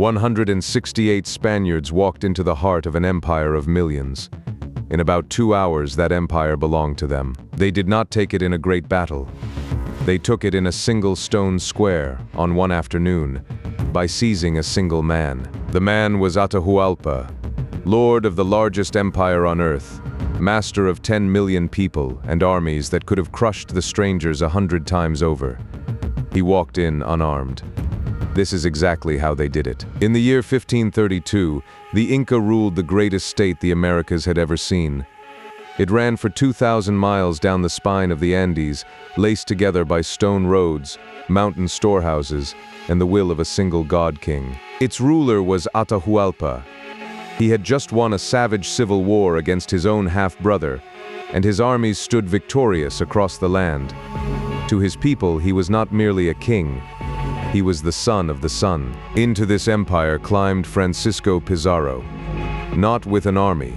168 Spaniards walked into the heart of an empire of millions. In about 2 hours, that empire belonged to them. They did not take it in a great battle. They took it in a single stone square on one afternoon, by seizing a single man. The man was Atahualpa, lord of the largest empire on earth, master of 10 million people and armies that could have crushed the strangers 100 times over. He walked in unarmed. This is exactly how they did it. In the year 1532, the Inca ruled the greatest state the Americas had ever seen. It ran for 2,000 miles down the spine of the Andes, laced together by stone roads, mountain storehouses, and the will of a single god king. Its ruler was Atahualpa. He had just won a savage civil war against his own half-brother, and his armies stood victorious across the land. To his people, he was not merely a king. He was the son of the sun. Into this empire climbed Francisco Pizarro, not with an army,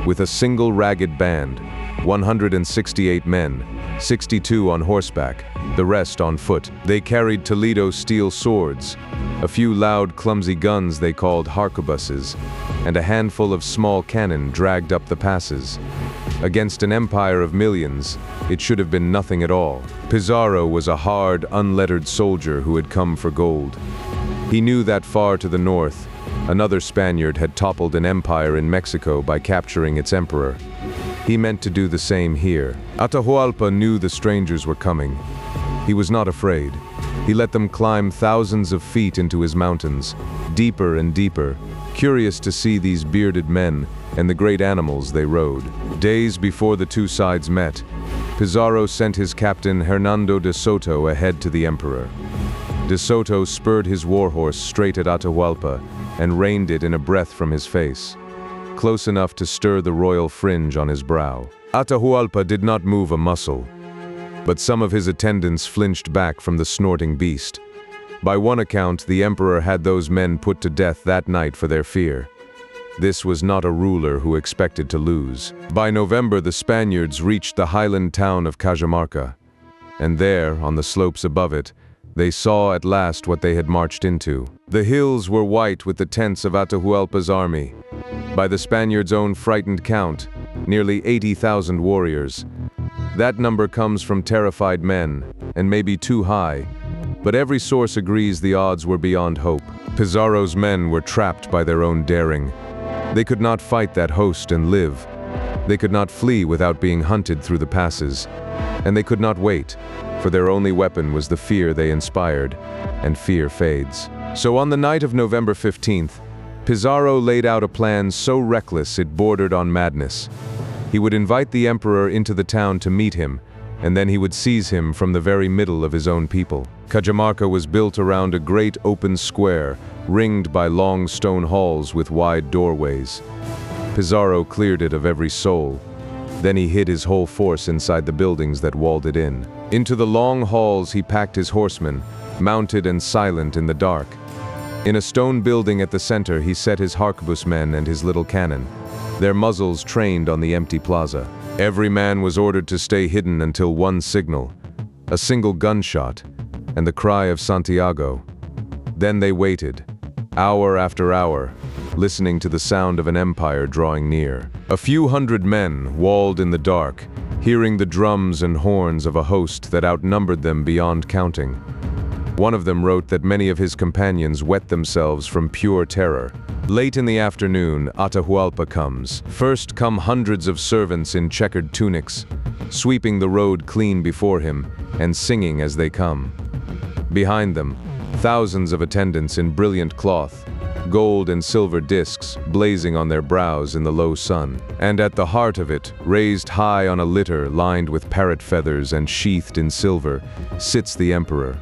with a single ragged band, 168 men, 62 on horseback, the rest on foot. They carried Toledo steel swords, a few loud, clumsy guns they called harquebuses, and a handful of small cannon dragged up the passes. Against an empire of millions, it should have been nothing at all. Pizarro was a hard, unlettered soldier who had come for gold. He knew that far to the north, another Spaniard had toppled an empire in Mexico by capturing its emperor. He meant to do the same here. Atahualpa knew the strangers were coming. He was not afraid. He let them climb thousands of feet into his mountains, deeper and deeper, curious to see these bearded men and the great animals they rode. Days before the two sides met, Pizarro sent his captain Hernando de Soto ahead to the emperor. De Soto spurred his warhorse straight at Atahualpa and reined it in a breath from his face, close enough to stir the royal fringe on his brow. Atahualpa did not move a muscle, but some of his attendants flinched back from the snorting beast. By one account, the emperor had those men put to death that night for their fear. This was not a ruler who expected to lose. By November, the Spaniards reached the highland town of Cajamarca, and there, on the slopes above it, they saw at last what they had marched into. The hills were white with the tents of Atahualpa's army. By the Spaniards' own frightened count, nearly 80,000 warriors. That number comes from terrified men, and may be too high, but every source agrees the odds were beyond hope. Pizarro's men were trapped by their own daring. They could not fight that host and live. They could not flee without being hunted through the passes. And they could not wait, for their only weapon was the fear they inspired, and fear fades. So on the night of November 15th, Pizarro laid out a plan so reckless it bordered on madness. He would invite the emperor into the town to meet him, and then he would seize him from the very middle of his own people. Cajamarca was built around a great open square, ringed by long stone halls with wide doorways. Pizarro cleared it of every soul. Then he hid his whole force inside the buildings that walled it in. Into the long halls he packed his horsemen, mounted and silent in the dark. In a stone building at the center he set his harquebus men and his little cannon, their muzzles trained on the empty plaza. Every man was ordered to stay hidden until one signal, a single gunshot, and the cry of Santiago. Then they waited, hour after hour, listening to the sound of an empire drawing near. A few hundred men walled in the dark, hearing the drums and horns of a host that outnumbered them beyond counting. One of them wrote that many of his companions wet themselves from pure terror. Late in the afternoon, Atahualpa comes. First come hundreds of servants in checkered tunics, sweeping the road clean before him and singing as they come. Behind them, thousands of attendants in brilliant cloth, gold and silver discs blazing on their brows in the low sun. And at the heart of it, raised high on a litter lined with parrot feathers and sheathed in silver, sits the emperor.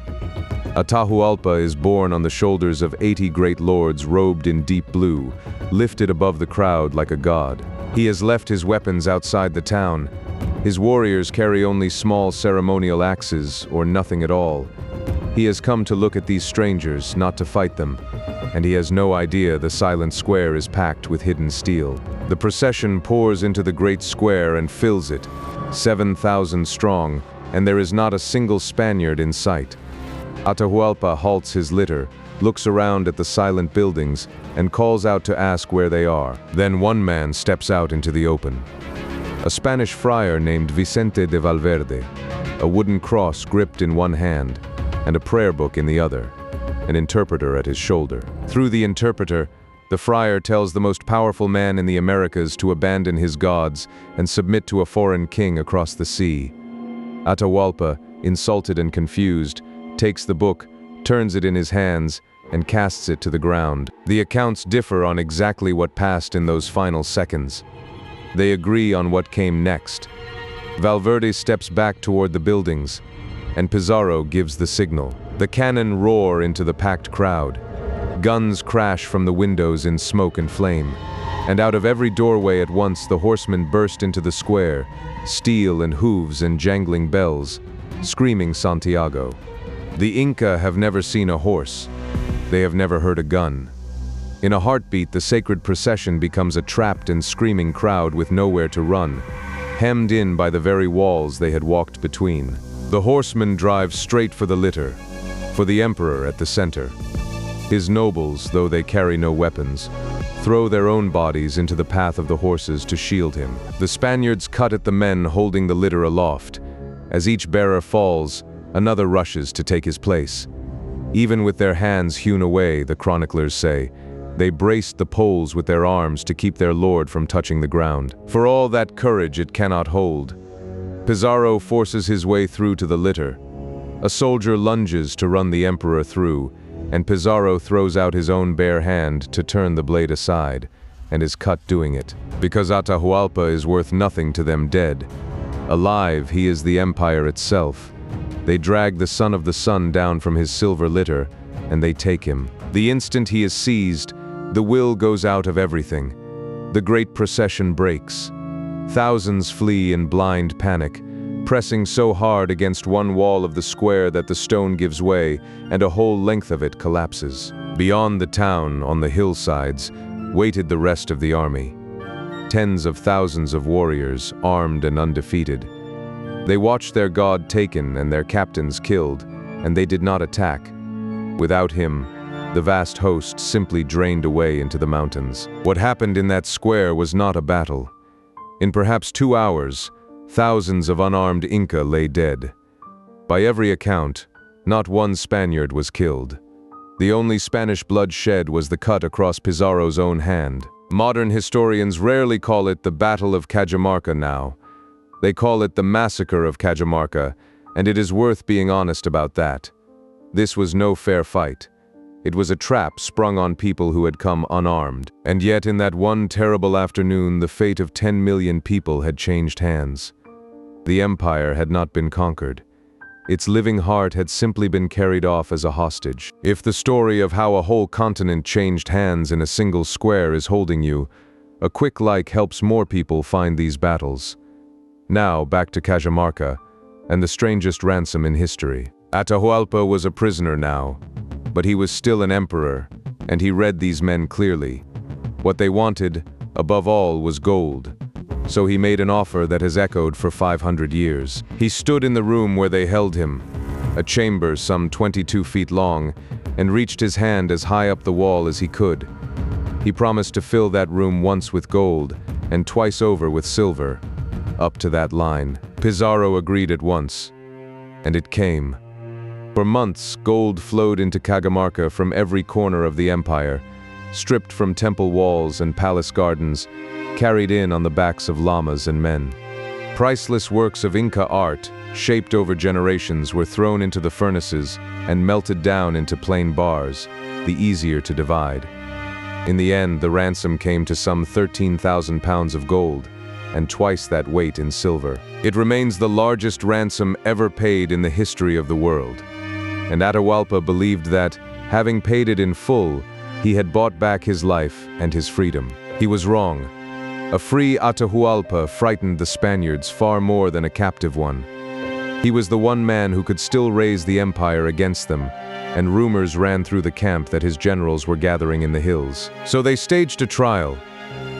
Atahualpa is borne on the shoulders of 80 great lords robed in deep blue, lifted above the crowd like a god. He has left his weapons outside the town. His warriors carry only small ceremonial axes or nothing at all. He has come to look at these strangers, not to fight them, and he has no idea the silent square is packed with hidden steel. The procession pours into the great square and fills it, 7,000 strong, and there is not a single Spaniard in sight. Atahualpa halts his litter, looks around at the silent buildings, and calls out to ask where they are. Then one man steps out into the open. A Spanish friar named Vicente de Valverde, a wooden cross gripped in one hand, and a prayer book in the other, an interpreter at his shoulder. Through the interpreter, the friar tells the most powerful man in the Americas to abandon his gods and submit to a foreign king across the sea. Atahualpa, insulted and confused, takes the book, turns it in his hands, and casts it to the ground. The accounts differ on exactly what passed in those final seconds. They agree on what came next. Valverde steps back toward the buildings, and Pizarro gives the signal. The cannon roar into the packed crowd. Guns crash from the windows in smoke and flame. And out of every doorway at once the horsemen burst into the square, steel and hooves and jangling bells, screaming Santiago. The Inca have never seen a horse. They have never heard a gun. In a heartbeat, the sacred procession becomes a trapped and screaming crowd with nowhere to run, hemmed in by the very walls they had walked between. The horsemen drive straight for the litter, for the emperor at the center. His nobles, though they carry no weapons, throw their own bodies into the path of the horses to shield him. The Spaniards cut at the men holding the litter aloft. As each bearer falls, another rushes to take his place. Even with their hands hewn away, the chroniclers say, they braced the poles with their arms to keep their lord from touching the ground. For all that courage it cannot hold. Pizarro forces his way through to the litter. A soldier lunges to run the emperor through, and Pizarro throws out his own bare hand to turn the blade aside, and is cut doing it. Because Atahualpa is worth nothing to them dead. Alive, he is the empire itself. They drag the son of the sun down from his silver litter, and they take him. The instant he is seized, the will goes out of everything. The great procession breaks. Thousands flee in blind panic, pressing so hard against one wall of the square that the stone gives way, and a whole length of it collapses. Beyond the town, on the hillsides, waited the rest of the army. Tens of thousands of warriors, armed and undefeated. They watched their god taken and their captains killed, and they did not attack. Without him, the vast host simply drained away into the mountains. What happened in that square was not a battle. In perhaps 2 hours, thousands of unarmed Inca lay dead. By every account, not one Spaniard was killed. The only Spanish blood shed was the cut across Pizarro's own hand. Modern historians rarely call it the Battle of Cajamarca now. They call it the Massacre of Cajamarca, and it is worth being honest about that. This was no fair fight. It was a trap sprung on people who had come unarmed. And yet in that one terrible afternoon, the fate of 10 million people had changed hands. The empire had not been conquered. Its living heart had simply been carried off as a hostage. If the story of how a whole continent changed hands in a single square is holding you, a quick like helps more people find these battles. Now, back to Cajamarca, and the strangest ransom in history. Atahualpa was a prisoner now, but he was still an emperor, and he read these men clearly. What they wanted, above all, was gold. So he made an offer that has echoed for 500 years. He stood in the room where they held him, a chamber some 22 feet long, and reached his hand as high up the wall as he could. He promised to fill that room once with gold, and twice over with silver. Up to that line. Pizarro agreed at once, and it came. For months, gold flowed into Cajamarca from every corner of the empire, stripped from temple walls and palace gardens, carried in on the backs of llamas and men. Priceless works of Inca art, shaped over generations, were thrown into the furnaces and melted down into plain bars, the easier to divide. In the end, the ransom came to some 13,000 pounds of gold, and twice that weight in silver. It remains the largest ransom ever paid in the history of the world. And Atahualpa believed that, having paid it in full, he had bought back his life and his freedom. He was wrong. A free Atahualpa frightened the Spaniards far more than a captive one. He was the one man who could still raise the empire against them, and rumors ran through the camp that his generals were gathering in the hills. So they staged a trial.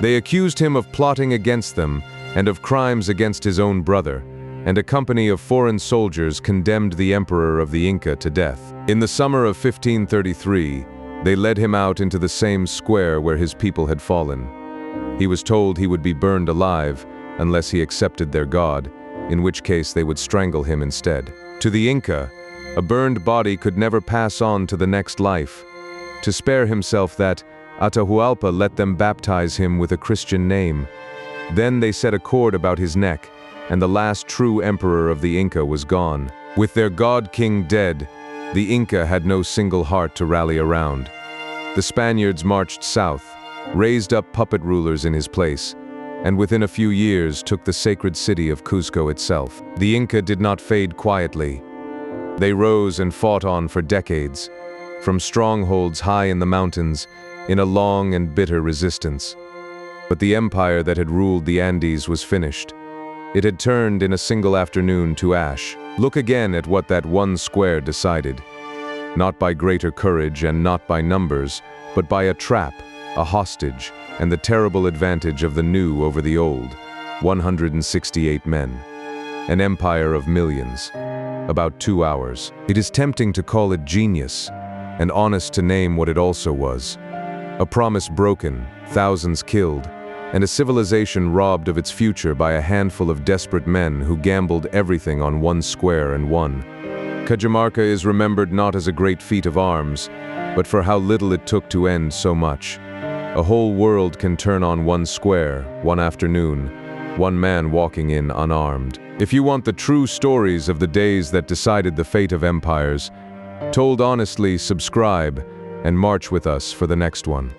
They accused him of plotting against them and of crimes against his own brother, and a company of foreign soldiers condemned the emperor of the Inca to death. In the summer of 1533, they led him out into the same square where his people had fallen. He was told he would be burned alive unless he accepted their god, in which case they would strangle him instead. To the Inca, a burned body could never pass on to the next life. To spare himself that, Atahualpa let them baptize him with a Christian name. Then they set a cord about his neck, and the last true emperor of the Inca was gone. With their god-king dead, the Inca had no single heart to rally around. The Spaniards marched south, raised up puppet rulers in his place, and within a few years took the sacred city of Cuzco itself. The Inca did not fade quietly. They rose and fought on for decades, from strongholds high in the mountains, in a long and bitter resistance. But the empire that had ruled the Andes was finished. It had turned in a single afternoon to ash. Look again at what that one square decided. Not by greater courage and not by numbers, but by a trap, a hostage, and the terrible advantage of the new over the old. 168 men. An empire of millions. About 2 hours. It is tempting to call it genius, and honest to name what it also was. A promise broken, thousands killed, and a civilization robbed of its future by a handful of desperate men who gambled everything on one square and won. Cajamarca is remembered not as a great feat of arms, but for how little it took to end so much. A whole world can turn on one square, one afternoon, one man walking in unarmed. If you want the true stories of the days that decided the fate of empires, told honestly, subscribe and march with us for the next one.